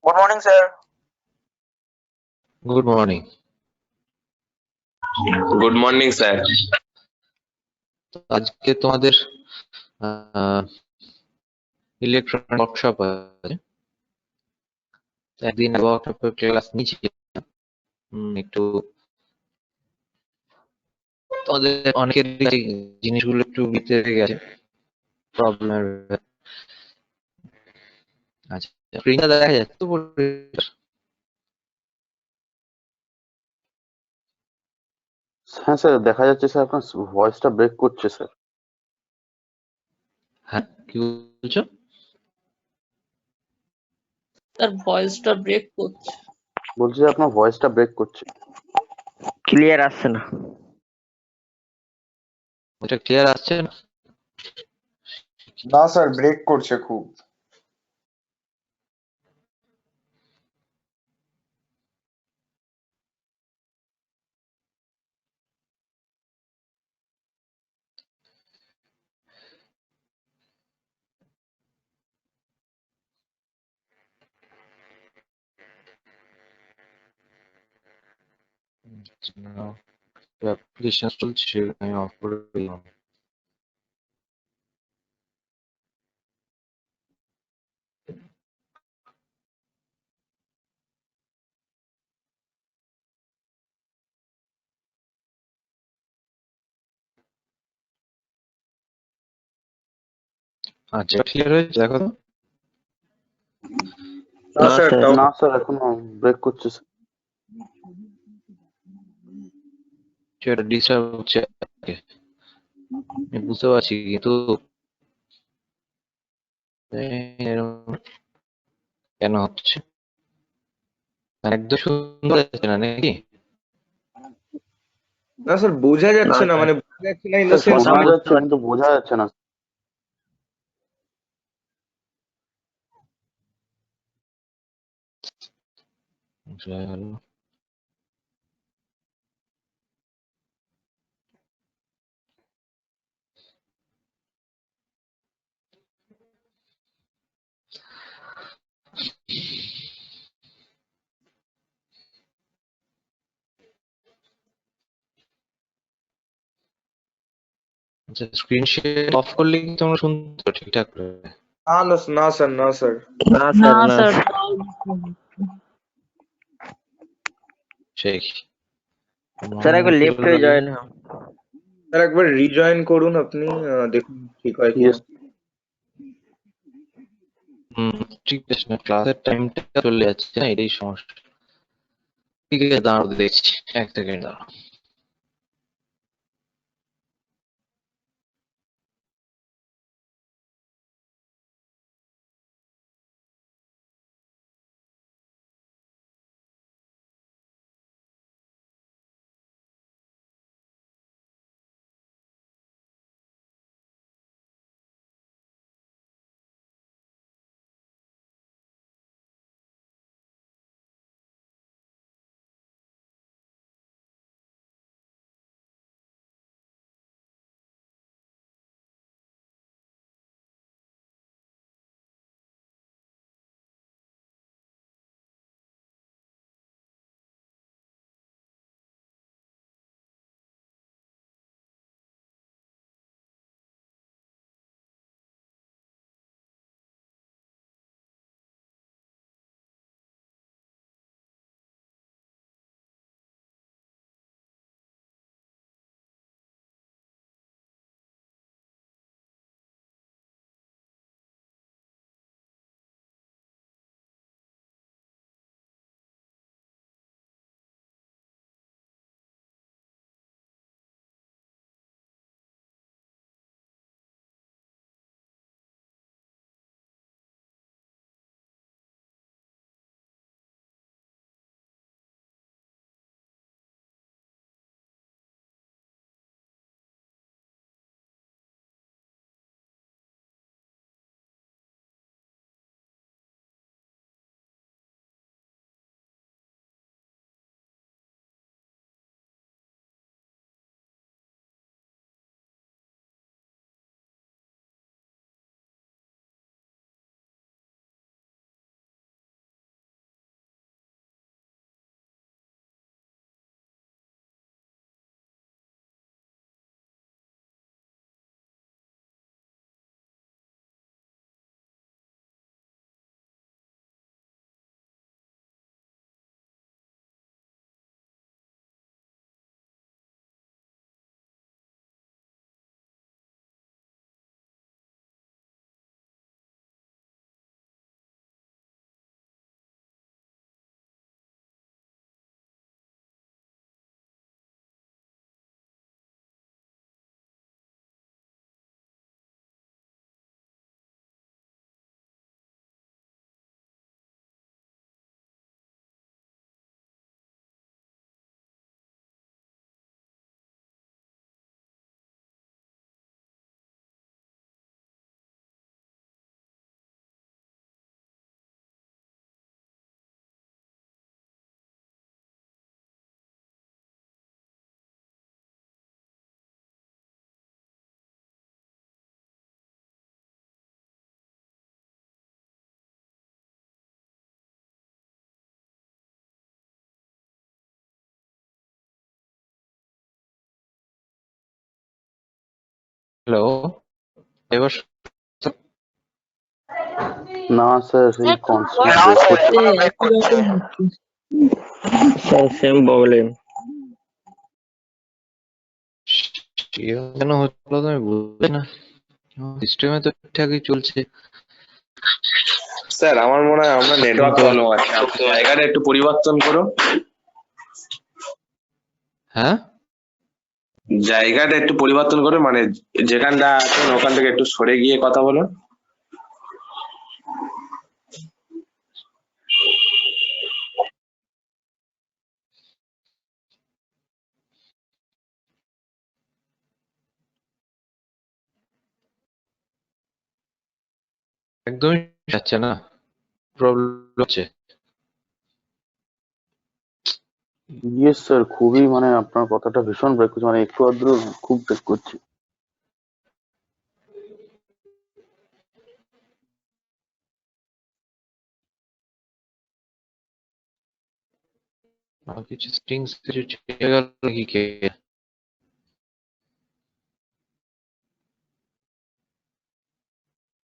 Good morning, sir. Good morning. Good morning sir. তো আজকে তোমাদের ইলেকট্রনিক ওয়ার্কশপ আছে। তো একদিন ওয়ার্কশপের ক্লাস নিয়েছি। একটু তোমাদের অনেকের জিনিসগুলো একটু ভিতরে গেছে প্রবলেমের। আচ্ছা, স্ক্রিনটা দেখা যাচ্ছে তো? হ্যাঁ স্যার, দেখা যাচ্ছে স্যার। আপনার ভয়েসটা ব্রেক করছে স্যার। হ্যাঁ, কি বলছো? তার ভয়েসটা ব্রেক করছে। বলছি যে আপনার ভয়েসটা ব্রেক করছে। ক্লিয়ার আসছে না। ওটা ক্লিয়ার আসছে না? না স্যার, ব্রেক করছে খুব। অ্যাপ্লিকেশন চলছে, আমি অফ করে দিলাম। আচ্ছা, ক্লিয়ার হয়েছে, দেখো তো। না স্যার, তাও না স্যার, এখনো ব্রেক করছে স্যার। এটা ডিস্টার্ব হচ্ছে, আমি বুঝতে পারছি, কিন্তু এরকম কেন হচ্ছে? একদম সুন্দর যাচ্ছে না নাকি? না স্যার, বোঝা যাচ্ছে না, মানে বোঝা যাচ্ছে না ইন দ্য স্যার সেন্স। শোনা যাচ্ছে কিন্তু বোঝা যাচ্ছে না। আচ্ছা, স্ক্রিন শেয়ার অফ করলে কি তোমরা শুনতে পারো ঠিকঠাক করে? না স্যার, না স্যার। না না স্যার, স্যার, সেই স্যার একবার লেফট হয়ে জয়েন হন। স্যার একবার রিজয়েন করুন আপনি, দেখুন ঠিক হয় কিনা। Yes. ঠিক আছে না, ক্লাসের টাইমটা চলে যাচ্ছে না, এটাই সমস্যা। ঠিক আছে, দাঁড়াও দেখছি, এক সেকেন্ড দাঁড়াও। হ্যালো, এবার না স্যার, এই কনস্ট্যান্ট ব্রেক করছে। একই রকম হচ্ছে। Sir same problem. কেন হচ্ছিল তো আমি বুঝছি না। সিস্টেমে তো ঠিকঠাকই চলছে। স্যার আমার মনে হয় আমরা নেটওয়ার্ক প্রবলেম আছে, আপনি জায়গাটা একটু পরিবর্তন করুন। হ্যাঁ, জায়গাটা একটু পরিবর্তন করুন, মানে যেখানটা আছেন ওখান থেকে একটু সরে গিয়ে কথা বলুন। একদমই যাচ্ছে না, প্রবলেম হচ্ছে। ইয়েস স্যার, খুবই মানে আপনার কথাটা ভীষণ ব্রেক করছে, মানে একটু আধটু খুব ব্রেক করছে। আর কিছু স্ট্রিংস কিছু ছিঁড়ে গেল নাকি কে?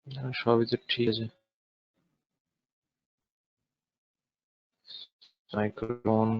না, সবই তো ঠিক আছে। মাইক্রোফোন,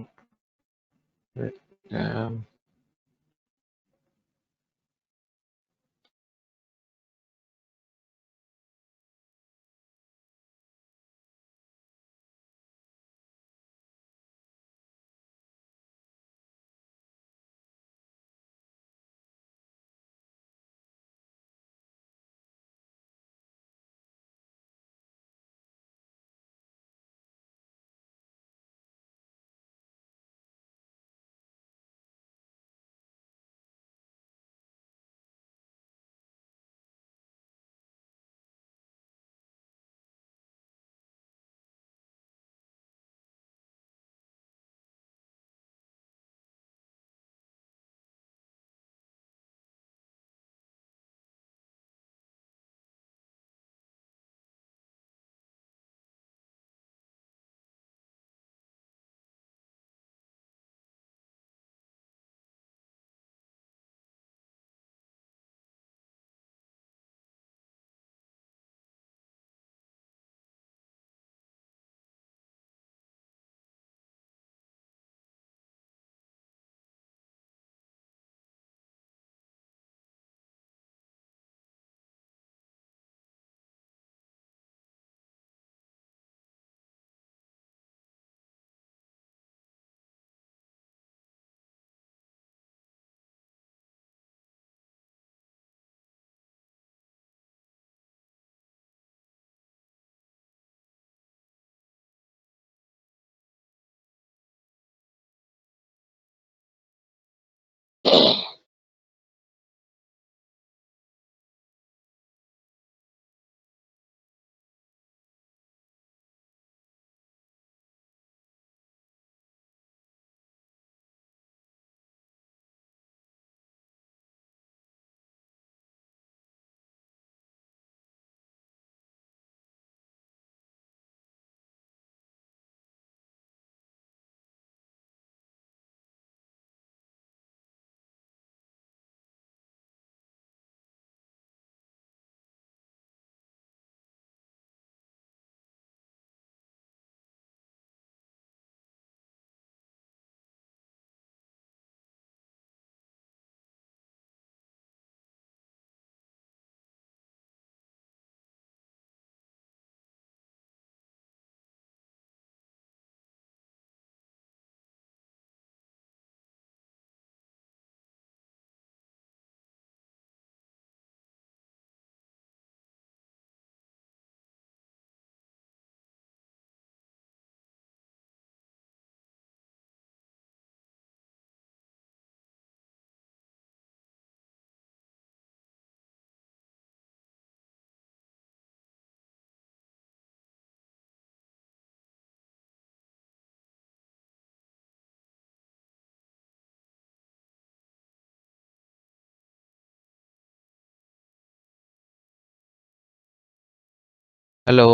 হ্যালো,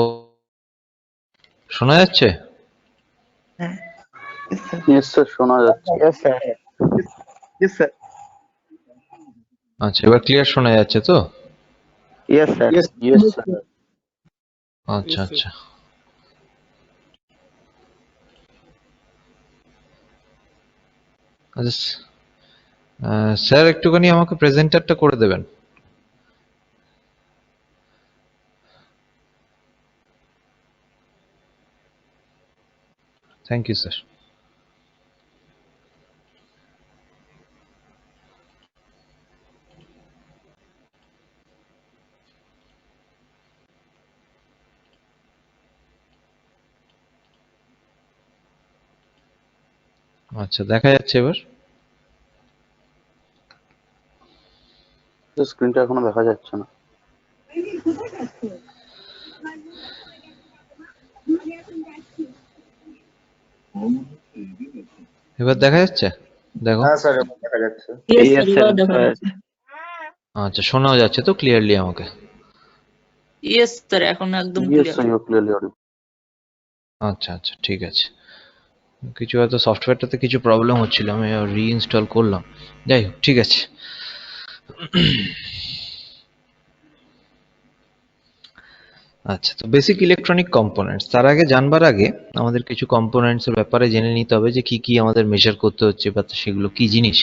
শোনা যাচ্ছে? ইয়েস স্যার, শোনা যাচ্ছে। Yes, sir. Yes, sir. আচ্ছা, এবার ক্লিয়ার শোনা যাচ্ছে তো? Yes, sir. Yes sir. আচ্ছা আচ্ছা। আচ্ছা স্যার, একটুখানি আমাকে প্রেজেন্টারটা করে দেবেন। Thank you sir. আচ্ছা, দেখা যাচ্ছে এবার? স্ক্রিনটা এখনো দেখা যাচ্ছে না। এবার দেখা যাচ্ছে? দেখো। হ্যাঁ স্যার, এবার দেখা যাচ্ছে। Yes, Yes, sir, sir. এবার দেখা যাচ্ছে। আচ্ছা, শোনাও যাচ্ছে তো ক্লিয়ারলি আমাকে? Yes, sir, এখন একদম yes clear. Sir, you clearly audible. আচ্ছা আচ্ছা, ঠিক আছে। কিছু হয়তো সফটওয়্যারটাতে কিছু প্রবলেম হচ্ছিল, আমি রিইনস্টল করলাম। যাই হোক, ঠিক আছে। আচ্ছা, তো বেসিক ইলেকট্রনিক কম্পোনেন্টস, তার আগে জানবার আগে আমাদের কিছু কম্পোনেন্টস এর ব্যাপারে জেনে নিতে হবে যে কি কি আমাদের মেজার করতে হচ্ছে, বা সেগুলো কি জিনিস,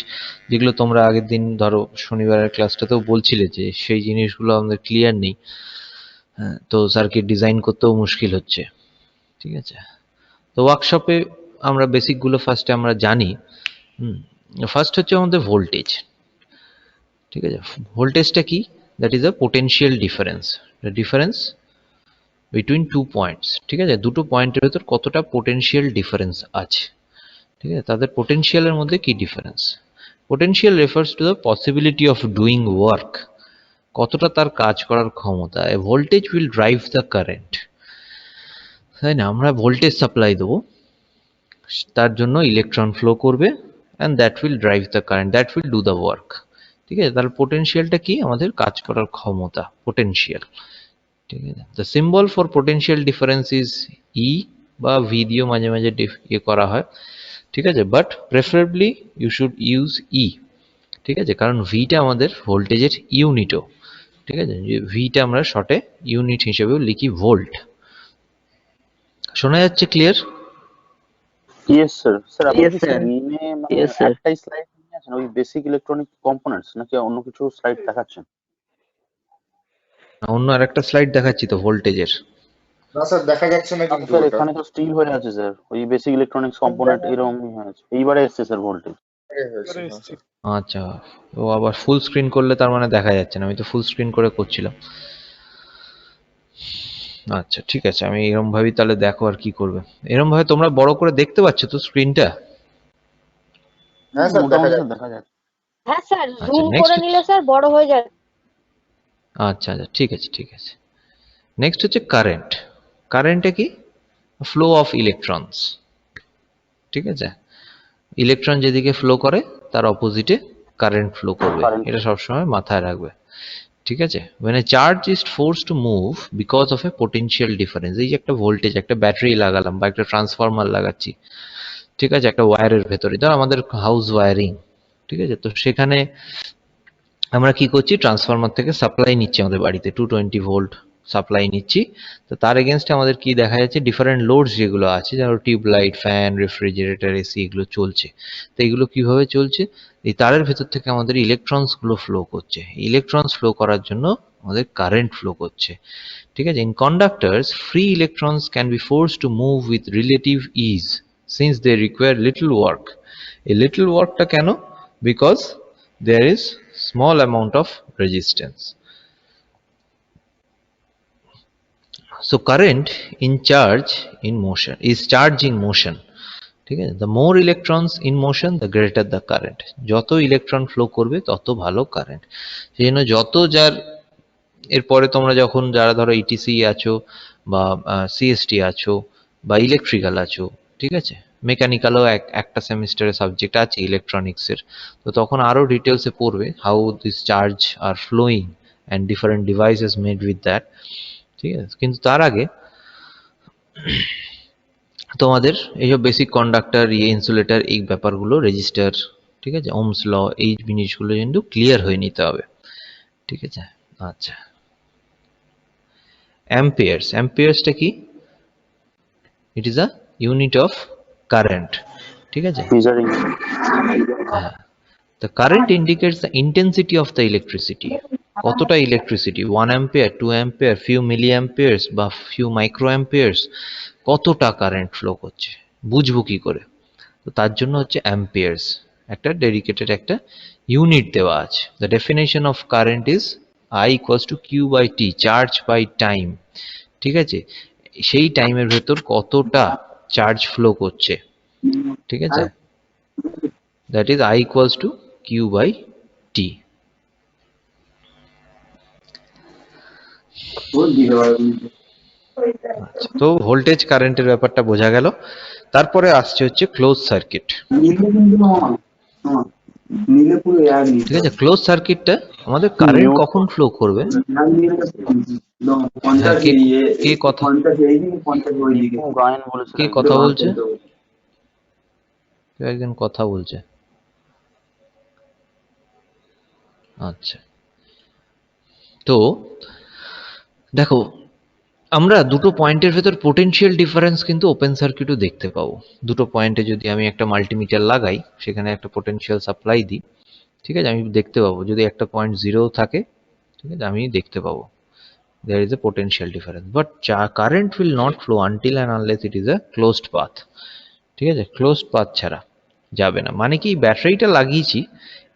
যেগুলো তোমরা আগের দিন ধরো শনিবারের ক্লাসটাতেও বলছিলে যে সেই জিনিসগুলো আমাদের ক্লিয়ার নেই। হ্যাঁ, তো সার্কিট ডিজাইন করতেও মুশকিল হচ্ছে। ঠিক আছে, তো ওয়ার্কশপে আমরা বেসিকগুলো ফার্স্টে আমরা জানি। ফার্স্ট হচ্ছে আমাদের ভোল্টেজ। ঠিক আছে, ভোল্টেজটা কি? That is a potential difference, the difference between two points. ঠিক আছে, দুটো পয়েন্টের ভেতর কতটা পোটেনশিয়াল ডিফারেন্স আছে। ঠিক আছে, তাদের পোটেনশিয়ালের মধ্যে কি difference? Potential refers to the possibility of doing work, কতটা তার কাজ করার ক্ষমতা। A voltage will drive the current, তাই না? আমরা ভোল্টেজ সাপ্লাই দেবো, তার জন্য ইলেকট্রন ফ্লো করবে, and that will drive the current, that will do the work. ঠিক আছে, তাহলে পোটেনশিয়ালটা কি? আমাদের কাজ করার ক্ষমতা, পোটেনশিয়াল। ঠিক আছে, the symbol for potential difference is E, বা ভি দিয়েও মাঝে মাঝে ইয়ে করা হয়। ঠিক আছে, but preferably you should use E. ঠিক আছে, কারণ ভিটা আমাদের ভোল্টেজের ইউনিটও। ঠিক আছে, ভিটা আমরা শর্টে ইউনিট হিসেবেও লিখি ভোল্ট। শোনা যাচ্ছে ক্লিয়ার? Yes sir. স্যার আপনি Yes, কি sir. স্ক্রিনে মানে Yes, sir. একটাই স্লাইড নিয়ে আছেন, ওই বেসিক ইলেকট্রনিক কম্পোনেন্টস, নাকি অন্য কিছু স্লাইড দেখাচ্ছেন? অন্য আরেকটা স্লাইড দেখাচ্ছি তো ভোল্টেজের। না স্যার, দেখা যাচ্ছে না কিন্তু স্যার ওটা। এখানে তো স্টিল হয়ে আছে স্যার, ওই বেসিক ইলেকট্রনিক্স কম্পোনেন্ট এরকমই হয়ে আছে। এইবারে এসছে স্যার ভোল্টেজ। হয়েছে, হ্যাঁ স্যার। আচ্ছা, ও আবার ফুল স্ক্রিন করলে তার মানে দেখা যাচ্ছে না, আমি তো ফুল স্ক্রিন করে করছিলাম। আচ্ছা ঠিক আছে, আমি এরকম ভাবি তাহলে দেখো আর কি করবে। এরকম ভাবে তোমরা বড় করে দেখতে পাচ্ছ তো স্ক্রিনটা? হ্যাঁ স্যার, দেখা মোটামুটি স্যার যাচ্ছে। দেখা যাচ্ছে। হ্যাঁ স্যার, আচ্ছা, জুম নেক্সট করে নিলে স্যার বড় হয়ে যায়। আচ্ছা আচ্ছা, ঠিক আছে ঠিক আছে। নেক্সট হচ্ছে কারেন্ট। কারেন্টে কি? Flow of electrons. ঠিক আছে, ইলেকট্রন যেদিকে ফ্লো করে তার অপোজিটে কারেন্ট ফ্লো করবে, কারেন্ট। এটা সবসময় মাথায় রাখবে। ঠিক আছে, when a charge is forced to move because of a potential difference, এই যে একটা ভোল্টেজ, একটা ব্যাটারি লাগালাম বা একটা ট্রান্সফরমার লাগাচ্ছি, ঠিক আছে, একটা ওয়্যারের ভেতরে, ধর আমাদের হাউস ওয়্যারিং। ঠিক আছে, তো সেখানে আমরা কি করছি? ট্রান্সফরমার থেকে সাপ্লাই নিচ্ছি আমাদের বাড়িতে, 220 ভোল্ট সাপ্লাই নিচ্ছি। তো তার এগেনস্টে আমাদের কি দেখা যাচ্ছে? ডিফারেন্ট লোডস যেগুলো আছে, যেমন টিউবলাইট, ফ্যান, রেফ্রিজারেটর, এসি, এগুলো চলছে। তো এগুলো কিভাবে চলছে? এই তারের ভেতর থেকে আমাদের ইলেকট্রনস গুলো ফ্লো করছে, ইলেকট্রনস ফ্লো করার জন্য আমাদের কারেন্ট ফ্লো করছে। ঠিক আছে, in conductors free electrons can be forced to move with relative ease since they require little work. এই লিটল ওয়ার্কটা কেন? Because there is small amount of resistance. So current in charge in motion is charge in motion. ঠিক আছে, the more electrons in motion the greater the current. যত electron flow করবে তত ভালো current. সেই জন্য যত যার এরপরে তোমরা যখন যারা ধরো ইটিসি আছো বা সিএসটি আছো বা ইলেকট্রিক্যাল আছো, ঠিক আছে, মেকানিক্যালও একটা সেমিস্টারের সাবজেক্ট আছে ইলেকট্রনিক্সের, তো তখন আরো ডিটেলসে পড়বে how this charge are flowing and different devices made with that. ঠিক আছে, কিন্তু তার আগে তোমাদের এইসব বেসিক কন্ডাক্টর, ইনসুলেটর, এই ব্যাপারগুলো, রেজিস্টার, ঠিক আছে, ওমস ল, এই জিনিসগুলো কিন্তু ক্লিয়ার হয়ে নিতে হবে। ঠিক আছে, আচ্ছা, অ্যাম্পিয়ার্স, অ্যাম্পিয়ার্সটা কি? It is a unit of current. ঠিক আছে, মেজারিং। হ্যাঁ, the current indicates the intensity of the electricity, কতটা ইলেকট্রিসিটি, 1 অ্যাম্পিয়ার, 2 অ্যাম্পিয়ার, ফিউ মিলি অ্যাম্পিয়ার্স বা ফিউ মাইক্রো অ্যাম্পিয়ার্স, কতটা কারেন্ট ফ্লো করছে বুঝবো কি করে? তো তার জন্য হচ্ছে অ্যাম্পিয়ার্স, একটা ডেডিকেটেড একটা ইউনিট দেওয়া আছে। The definition of current is I equals to Q by T, charge by time. ঠিক আছে, সেই টাইমের ভেতর কতটা চার্জ ফ্লো করছে। ঠিক আছে, that is I equals to Q by T. আচ্ছা, তো ভোল্টেজ কারেন্টের ব্যাপারটা বোঝা গেল। তারপরে আসছে হচ্ছে ক্লোজ সার্কিট। ঠিক আছে, ক্লোজ সার্কিটটা আমাদের কারেন্ট কখন ফ্লো করবে? হ্যাঁ, কে কথা গায়ন বলেছে। কে কথা বলছে? কেউ একজন কথা বলছে। আচ্ছা, তো দেখো, আমরা দুটো পয়েন্টের ভেতর পোটেনশিয়াল ডিফারেন্স কিন্তু ওপেন সার্কিটও দেখতে পাবো। দুটো পয়েন্টে যদি আমি একটা মাল্টিমিটার লাগাই, সেখানে একটা পোটেনশিয়াল সাপ্লাই দিই, ঠিক আছে, আমি দেখতে পাবো যদি একটা পয়েন্ট জিরো থাকে, ঠিক আছে, আমি দেখতে পাবো there is a potential difference, but current will not flow until and unless it is a closed path. ঠিক আছে, ক্লোজড পাথ ছাড়া যাবে না। মানে কি, ব্যাটারিটা লাগিয়েছি,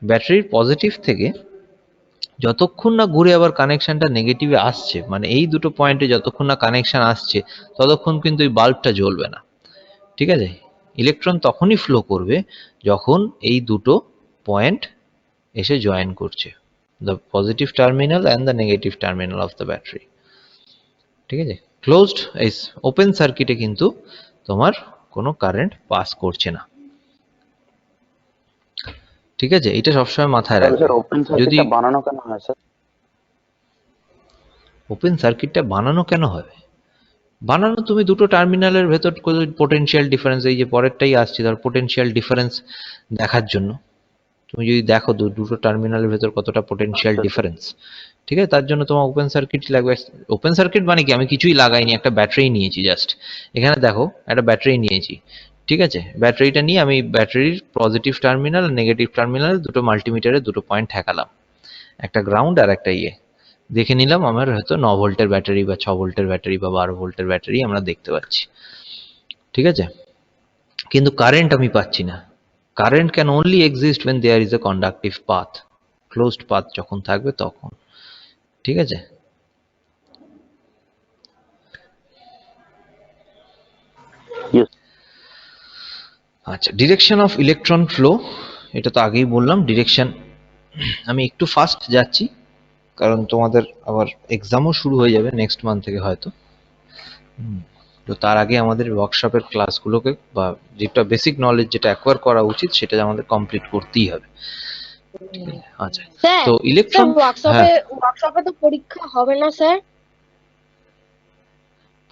ব্যাটারির পজিটিভ থেকে যতক্ষণ না ঘুরে আবার কানেকশনটা নেগেটিভে আসছে, মানে এই দুটো পয়েন্টে যতক্ষণ না কানেকশন আসছে, ততক্ষণ কিন্তু এই বাল্বটা জ্বলবে না। ঠিক আছে, ইলেকট্রন তখনই ফ্লো করবে যখন এই দুটো পয়েন্ট এসে জয়েন করছে, the positive terminal and the negative terminal of the battery. ঠিক আছে, ক্লোজড এই ওপেন সার্কিটে কিন্তু তোমার কোনো কারেন্ট পাস করছে না। ঠিক আছে, এটা সবসময় মাথায় রাখবে। স্যার ওপেন যদি সার্কিটটা বানানো কেন হয় স্যার? ওপেন সার্কিটটা বানানো কেন হবে? বানানো তুমি দুটো টার্মিনালের ভেতর পোটেনশিয়াল ডিফারেন্স, এই যে পরেরটাই আসছে, ধর পোটেনশিয়াল ডিফারেন্স দেখার জন্য তুমি যদি দেখো দুটো টার্মিনালের ভেতর কতটা পোটেনশিয়াল ডিফারেন্স, ঠিক আছে, তার জন্য তোমার ওপেন সার্কিট লাগবে। ওপেন সার্কিট মানে কি, আমি কিছুই লাগাইনি, একটা ব্যাটারি নিয়েছি জাস্ট। এখানে দেখো একটা ব্যাটারি নিয়েছি, ঠিক আছে, ব্যাটারিটা নিয়ে আমি ব্যাটারির পজিটিভ টার্মিনাল আর নেগেটিভ টার্মিনাল দুটো মাল্টিমিটারে দুটো পয়েন্ট ঠেকালাম, একটা গ্রাউন্ড আর একটা দেখে নিলাম আমার হয়তো 9 ভোল্টের ব্যাটারি বা 6 ভোল্টের ব্যাটারি বা 12 ভোল্টের ব্যাটারি আমরা দেখতে পাচ্ছি। ঠিক আছে, কিন্তু কারেন্ট আমি পাচ্ছি না। Current can only exist when there is a conductive path, closed path যখন থাকবে তখন। ঠিক আছে, Yes. আচ্ছা, ডিরেকশন অফ ইলেকট্রন ফ্লো, এটা তো আগেই বললাম। ডিরেকশন আমি একটু ফাস্ট যাচ্ছি, কারণ তোমাদের আবার এক্সামও শুরু হয়ে যাবে নেক্সট মান্থ থেকে হয়তো। তো তার আগে আমাদের ওয়ার্কশপের ক্লাসগুলোকে বা যেটা বেসিক নলেজ যেটা অ্যাকোয়ার করা উচিত সেটা আমাদের কমপ্লিট করতেই হবে। আচ্ছা, স্যার তো ইলেকট্রন, ওয়ার্কশপে তো পরীক্ষা হবে না স্যার?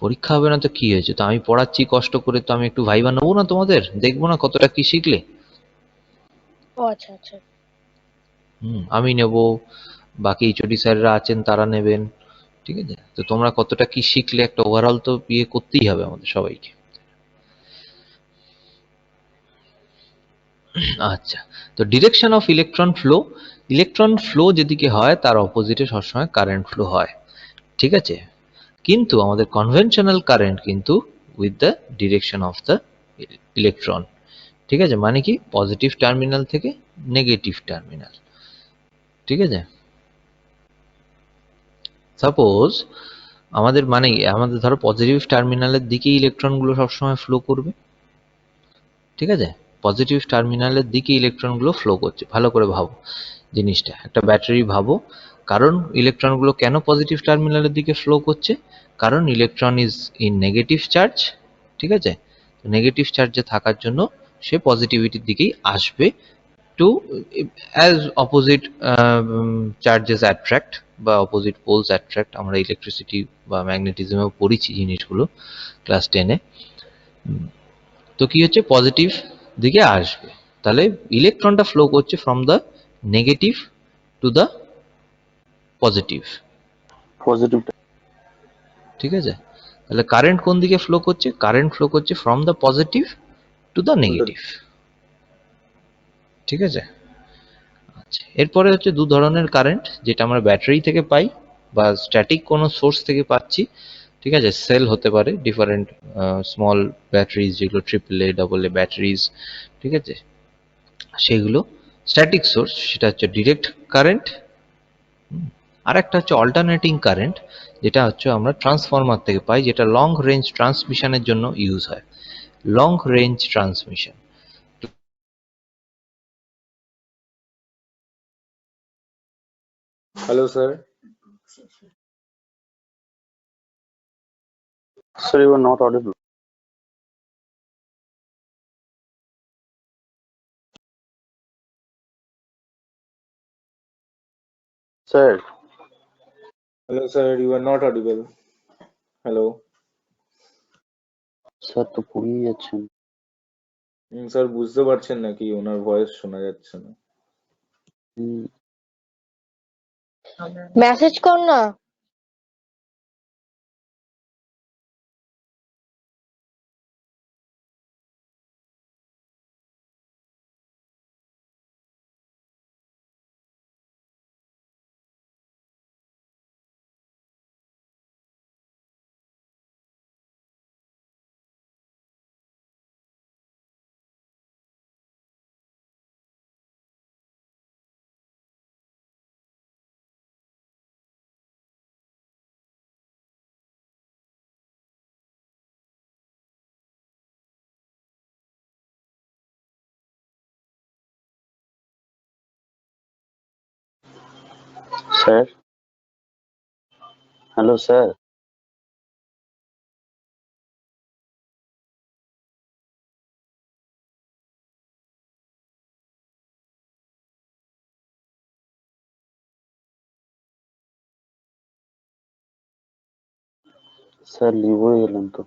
পরীক্ষা হবে না তো কি হয়েছে, তো আমি পড়াচ্ছি কষ্ট করে, তো আমি একটু ভাইবা নেবো না তোমাদের, দেখবো না কতটা কি শিখলে। ও আচ্ছা আচ্ছা। আমি নেব, বাকি এইচওডি স্যাররা আছেন তারা নেবেন। ঠিক আছে, তো তোমরা কতটা কি শিখলে একটা ওভারঅল তো করতেই হবে আমাদের সবাইকে। আচ্ছা, তো ডিরেকশন অফ ইলেকট্রন ফ্লো যেদিকে হয় তার অপোজিটে সবসময় কারেন্ট ফ্লো হয়। ঠিক আছে, কিন্তু আমাদের কনভেনশনাল কারেন্ট কিন্তু with the direction of the electron. ঠিক আছে, মানে কি, পজিটিভ টার্মিনাল থেকে নেগেটিভ টার্মিনাল। ঠিক আছে, সাপোজ আমাদের ধরো পজিটিভ টার্মিনালের দিকে ইলেকট্রনগুলো সবসময় ফ্লো করবে। ঠিক আছে, পজিটিভ টার্মিনালের দিকে ইলেকট্রনগুলো ফ্লো করছে। ভালো করে ভাবো জিনিসটা, একটা ব্যাটারি ভাবো, কারণ ইলেকট্রনগুলো কেন পজিটিভ টার্মিনালের দিকে ফ্লো করছে? কারণ electron is in negative charge. ঠিক আছে, নেগেটিভ চার্জে থাকার জন্য সে পজিটিভিটির দিকেই আসবে, to as opposite charges attract বা অপোজিট পোলস অ্যাট্রাক্ট। আমরা ইলেকট্রিসিটি বা ম্যাগনেটিজমেও পড়েছি জিনিসগুলো ক্লাস 10-এ। তো কি হচ্ছে, পজিটিভ দিকে আসবে, তাহলে ইলেকট্রনটা ফ্লো করছে from the negative to the positive, positive. ঠিক আছে? তাহলে কারেন্ট কোন দিকে ফ্লো করছে? কারেন্ট ফ্লো করছে from the positive to the negative, ঠিক আছে? আচ্ছা, এরপরে হচ্ছে দু ধরনের কারেন্ট, যেটা আমরা ব্যাটারি থেকে পাই বা স্ট্যাটিক কোনো সোর্স থেকে পাচ্ছি, ঠিক আছে? সেল হতে পারে, ডিফারেন্ট স্মল ব্যাটারিজ, যেগুলো triple A double A batteries, ঠিক আছে? সেগুলো স্ট্যাটিক সোর্স, সেটা হচ্ছে ডিরেক্ট কারেন্ট। আর একটা হচ্ছে অল্টারনেটিং কারেন্ট, যেটা হচ্ছে আমরা ট্রান্সফরমার থেকে পাই, যেটা লং রেঞ্জ ট্রান্সমিশনের জন্য ইউজ হয়, long range transmission. Hello sir. Sir, you are not audible. Sir, hello sir, you are not audible. Hello sir তো পুড়িয়ে যাচ্ছেন। স্যার, বুঝতে পারছেন নাকি ওনার ভয়েস শোনা যাচ্ছে না? হুম, মেসেজ কর না। Sir, hello sir. Sir leave হয়ে গেলেন তো।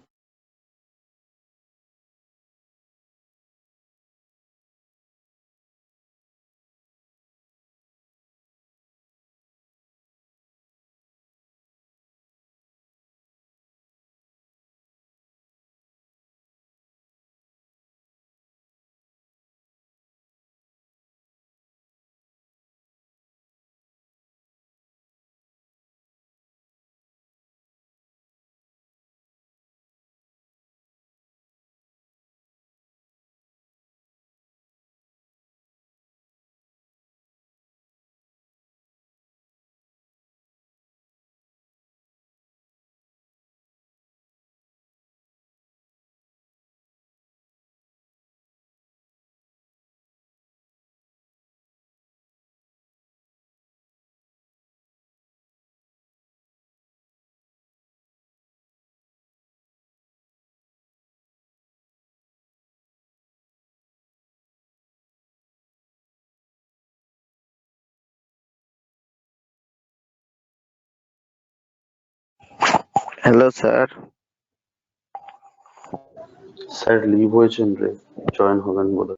Hello sir. স্যার লিভ হয়েছেন রে, জয়েন হবেন বলে।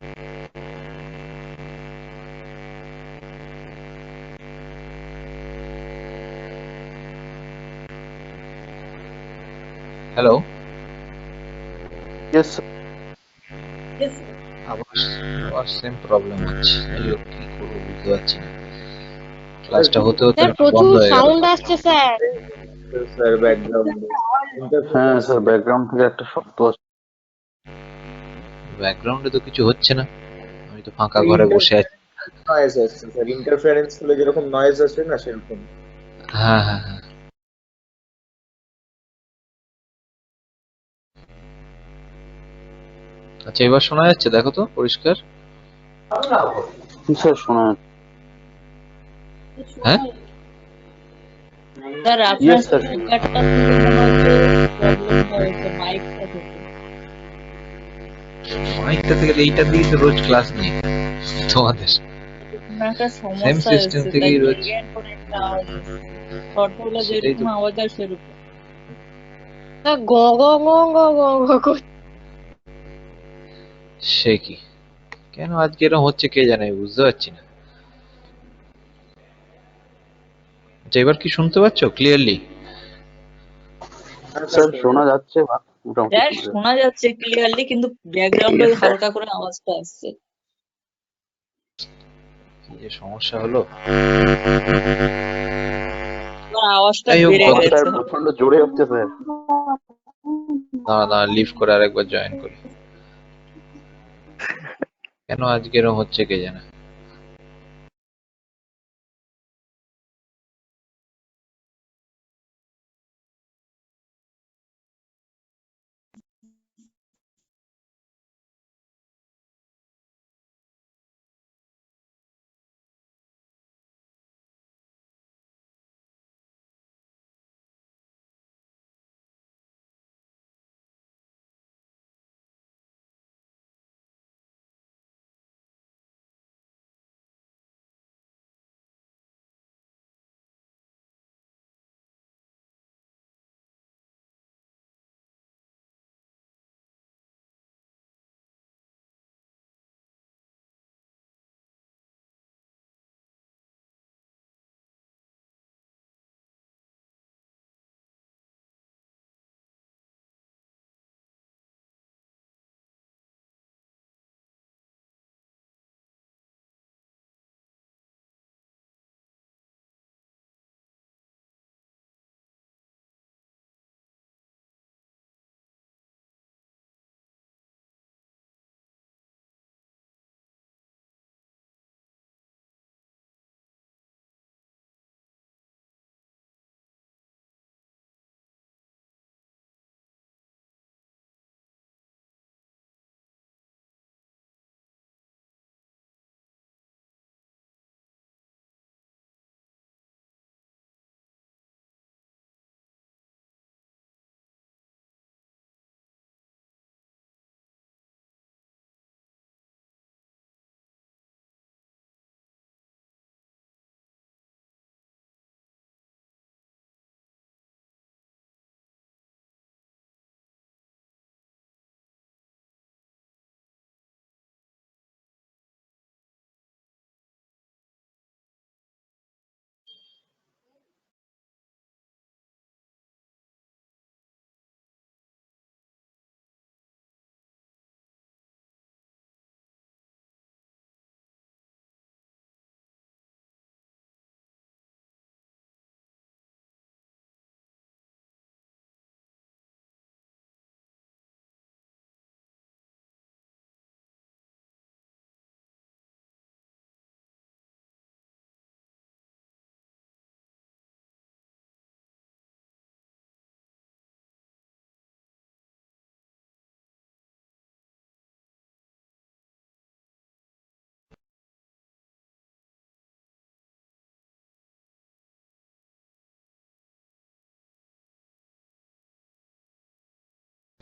Hello, yes sir. Yes, আবার আবার সেম প্রবলেম হচ্ছে, এই কি করবো বুঝতে পারছি না। ক্লাসটা হতে হতে স্যার বন্ধ প্রচুর হয়ে গেল। সাউন্ড আসছে স্যার। স্যার ব্যাকগ্রাউন্ডে হ্যাঁ স্যার, ব্যাকগ্রাউন্ড থেকে একটা শব্দ আসছে। ব্যাকগ্রাউন্ডে তো কিছু হচ্ছে না, আমি তো ফাঁকা ঘরে বসে আছি। নয়েজ আসছে স্যার, ইন্টারফারেন্স হলে যেরকম নয়েজ আসে না সেরকম। হ্যাঁ হ্যাঁ হ্যাঁ, আচ্ছা এবার শোনা যাচ্ছে, দেখো তো পরিষ্কার। স্যার শোনা যাচ্ছে। হ্যাঁ স্যার আপনার ইয়েস স্যার। স্পিকারটা থেকে মনে হচ্ছে প্রবলেমটা হয়েছে মাইকটা থেকে। মাইকটা থেকে এইটার দিকে তো রোজ ক্লাস নেই তোমাদের, কোনো একটা সেম সমস্যা সিস্টেম এসেছে, তাই থেকেই রোজ। গ্যান করে একটা আওয়াজ আসছে। শর্ট হলে সেটাই তো, যেরকম আওয়াজ হয় সেরকম। স্যার গ গ গ গ গ গ করছে। সে কি, কেন আজকে এরকম হচ্ছে কে জানে, বুঝতে পারছি না। আচ্ছা এবার কি শুনতে পাচ্ছ ক্লিয়ারলি? স্যার শোনা যাচ্ছে মোটামুটি স্যার clear। শোনা যাচ্ছে ক্লিয়ারলি, কিন্তু ব্যাকগ্রাউন্ডে Yes, sir. হালকা করে আওয়াজটা আসছে। কি যে সমস্যা হলো। এবার আওয়াজটা যাই হোক, বেড়ে বন্ধ। স্যার গেছে। প্রচন্ড জোরে হচ্ছে স্যার। দাঁড়া দাঁড়া, লিভ করে আরেকবার জয়েন করি। কেন আজকে এরকম হচ্ছে কে জানে।